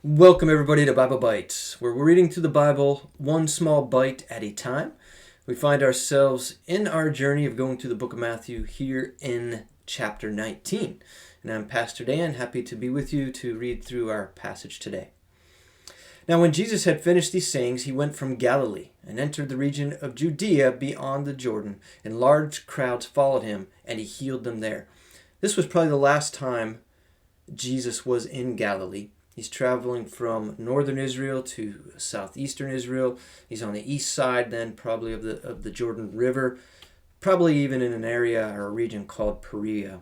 Welcome, everybody, to Bible Bites, where we're reading through the Bible one small bite at a time. We find ourselves in our journey of going through the book of Matthew here in chapter 19. And I'm Pastor Dan, happy to be with you to read through our passage today. Now, when Jesus had finished these sayings, he went from Galilee and entered the region of Judea beyond the Jordan, and large crowds followed him, and he healed them there. This was probably the last time Jesus was in Galilee. He's traveling from northern Israel to southeastern Israel. He's on the east side then probably of the Jordan River, probably even in an area or a region called Perea.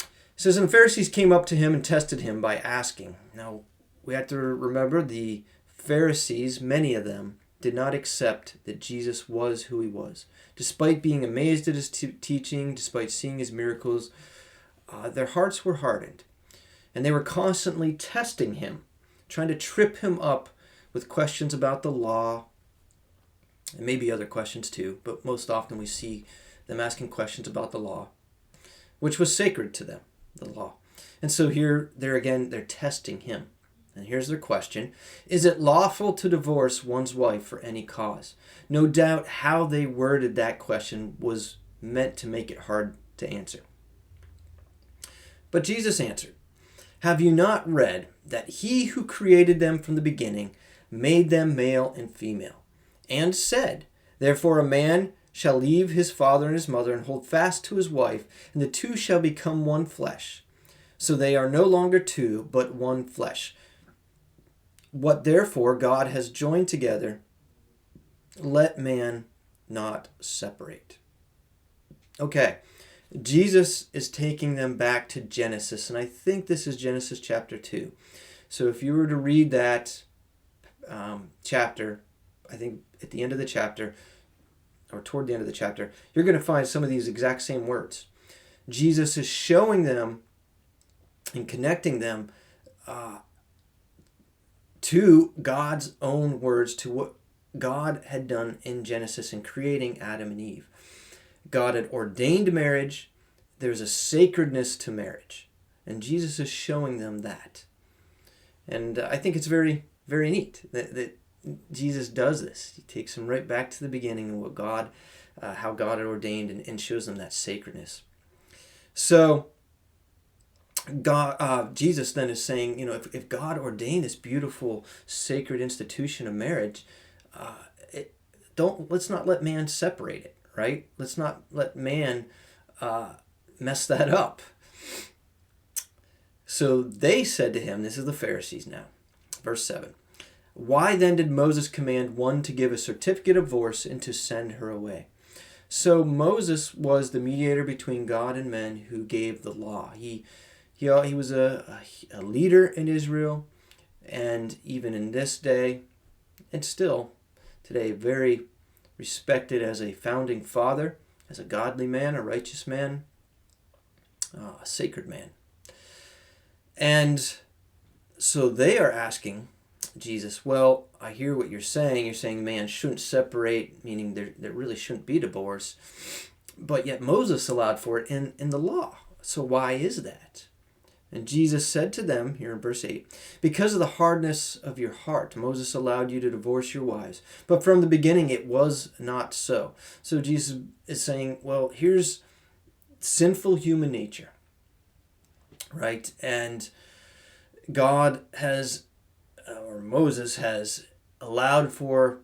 It says, and the Pharisees came up to him and tested him by asking. Now, we have to remember the Pharisees, many of them, did not accept that Jesus was who he was. Despite being amazed at his teaching, despite seeing his miracles, their hearts were hardened. And they were constantly testing him, trying to trip him up with questions about the law, and maybe other questions too, but most often we see them asking questions about the law, which was sacred to them, the law. And so here, they're testing him. And here's their question. Is it lawful to divorce one's wife for any cause? No doubt how they worded that question was meant to make it hard to answer. But Jesus answered, have you not read that he who created them from the beginning made them male and female, and said, therefore a man shall leave his father and his mother and hold fast to his wife, and the two shall become one flesh. So they are no longer two, but one flesh. What therefore God has joined together, let man not separate. Okay. Jesus is taking them back to Genesis, and I think this is Genesis chapter 2. So if you were to read that chapter, I think at the end of the chapter, or toward the end of the chapter, you're going to find some of these exact same words. Jesus is showing them and connecting them to God's own words, to what God had done in Genesis in creating Adam and Eve. God had ordained marriage. There's a sacredness to marriage. And Jesus is showing them that. And I think it's very, very neat that Jesus does this. He takes them right back to the beginning of what God, how God had ordained and shows them that sacredness. So Jesus then is saying, if God ordained this beautiful sacred institution of marriage, let's not let man separate it. Right? Let's not let man mess that up. So they said to him, this is the Pharisees now, verse 7, why then did Moses command one to give a certificate of divorce and to send her away? So Moses was the mediator between God and men who gave the law. He was a leader in Israel, and even in this day, and still today, very respected as a founding father, as a godly man, a righteous man, a sacred man. And so they are asking Jesus, well, I hear what you're saying. You're saying man shouldn't separate, meaning there really shouldn't be divorce. But yet Moses allowed for it in the law. So why is that? And Jesus said to them, here in verse 8, because of the hardness of your heart, Moses allowed you to divorce your wives. But from the beginning, it was not so. So Jesus is saying, well, here's sinful human nature, right? And God has, or Moses has allowed for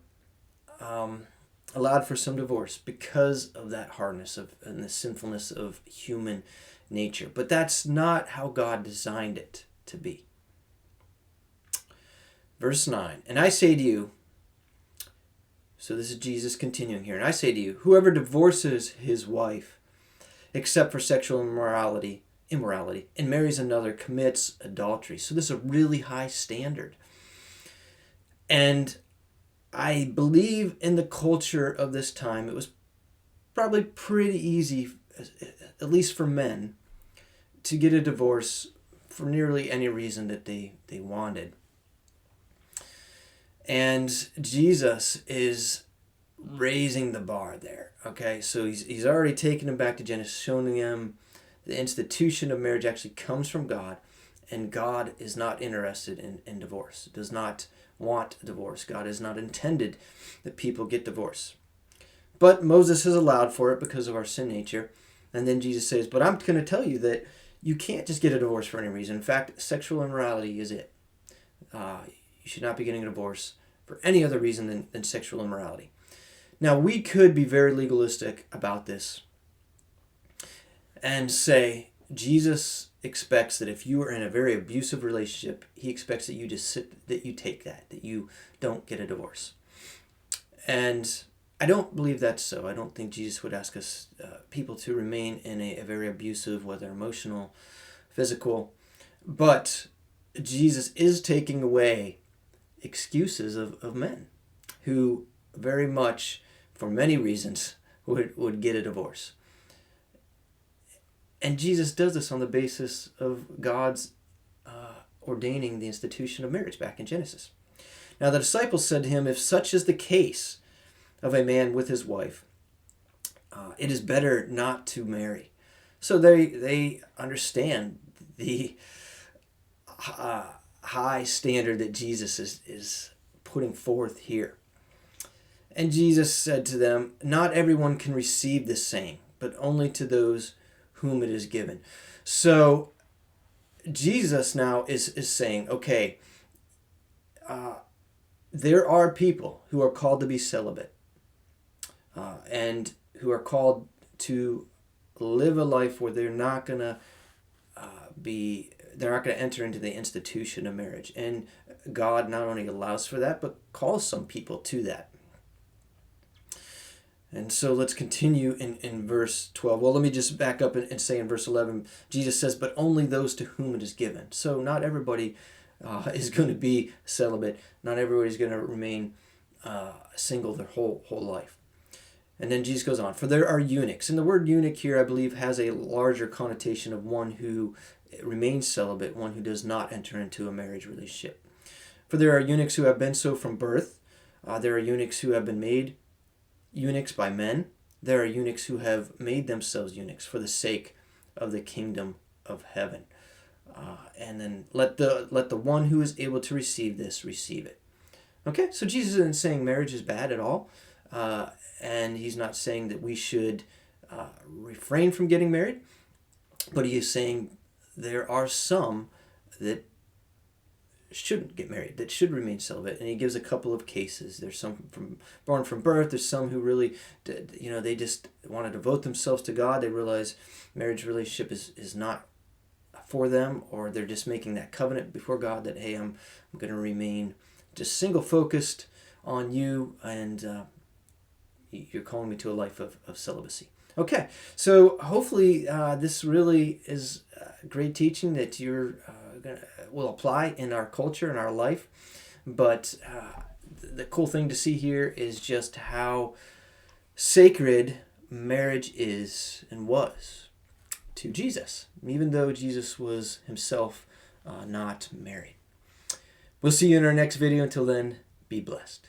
some divorce because of that hardness and the sinfulness of human nature. But that's not how God designed it to be. Verse 9, and I say to you, so this is Jesus continuing here, and I say to you, whoever divorces his wife except for sexual immorality, and marries another commits adultery. So this is a really high standard. And I believe in the culture of this time, it was probably pretty easy, at least for men, to get a divorce for nearly any reason that they wanted. And Jesus is raising the bar there. Okay, so he's already taken them back to Genesis, showing them the institution of marriage actually comes from God. And God is not interested in divorce, does not want divorce. God has not intended that people get divorce. But Moses has allowed for it because of our sin nature. And then Jesus says, but I'm going to tell you that you can't just get a divorce for any reason. In fact, sexual immorality is it. You should not be getting a divorce for any other reason than sexual immorality. Now, we could be very legalistic about this and say Jesus expects that if you are in a very abusive relationship, he expects that you just that you take that you don't get a divorce. And I don't believe that's so. I don't think Jesus would ask us people to remain in a very abusive, whether emotional, physical. But Jesus is taking away excuses of men who very much, for many reasons, would get a divorce. And Jesus does this on the basis of God's ordaining the institution of marriage back in Genesis. Now the disciples said to him, if such is the case of a man with his wife, it is better not to marry. So they understand the high standard that Jesus is putting forth here. And Jesus said to them, not everyone can receive this saying, but only to those whom it is given. So Jesus now is saying, okay, there are people who are called to be celibate and who are called to live a life where they're not going to enter into the institution of marriage. And God not only allows for that, but calls some people to that. And so let's continue in verse 12. Well, let me just back up and say in verse 11, Jesus says, but only those to whom it is given. So not everybody is going to be celibate. Not everybody is going to remain single their whole life. And then Jesus goes on, for there are eunuchs. And the word eunuch here, I believe, has a larger connotation of one who remains celibate, one who does not enter into a marriage relationship. For there are eunuchs who have been so from birth. There are eunuchs who have been made eunuchs by men. There are eunuchs who have made themselves eunuchs for the sake of the kingdom of heaven. And then let the one who is able to receive this receive it. Okay, so Jesus isn't saying marriage is bad at all. And he's not saying that we should refrain from getting married. But he is saying there are some that shouldn't get married, that should remain celibate. And he gives a couple of cases. There's some born from birth. There's some who really, they just want to devote themselves to God. They realize marriage relationship is not for them, or they're just making that covenant before God that, hey, I'm going to remain just single focused on you, and you're calling me to a life of celibacy. Okay, so hopefully this really is great teaching that will apply in our culture, in our life. But the cool thing to see here is just how sacred marriage is and was to Jesus, even though Jesus was himself not married. We'll see you in our next video. Until then, be blessed.